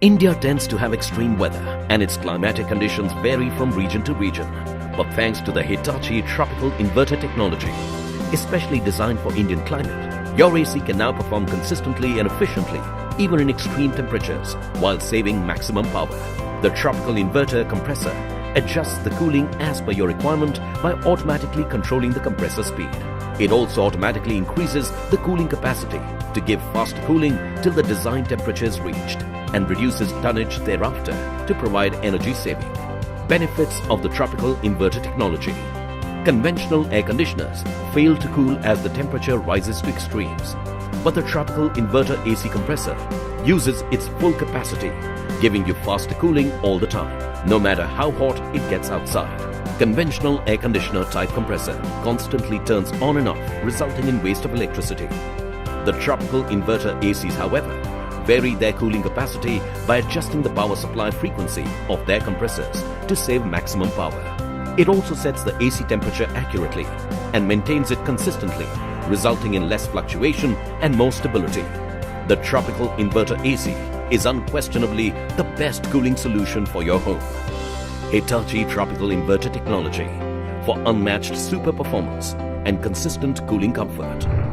India tends to have extreme weather and its climatic conditions vary from region to region. But thanks to the Hitachi tropical inverter technology, especially designed for Indian climate, your AC can now perform consistently and efficiently even in extreme temperatures while saving maximum power. The tropical inverter compressor adjusts the cooling as per your requirement by automatically controlling the compressor speed. It also automatically increases the cooling capacity to give fast cooling till the design temperature is reached and reduces tonnage thereafter to provide energy saving. Benefits of the tropical inverter technology. Conventional air conditioners fail to cool as the temperature rises to extremes, but the tropical inverter AC compressor uses its full capacity, giving you faster cooling all the time, no matter how hot it gets outside. Conventional air conditioner type compressor constantly turns on and off, resulting in waste of electricity. The tropical inverter ACs, however, vary their cooling capacity by adjusting the power supply frequency of their compressors to save maximum power. It also sets the AC temperature accurately and maintains it consistently, resulting in less fluctuation and more stability. The tropical inverter AC is unquestionably the best cooling solution for your home. Hitachi tropical inverter technology for unmatched super performance and consistent cooling comfort.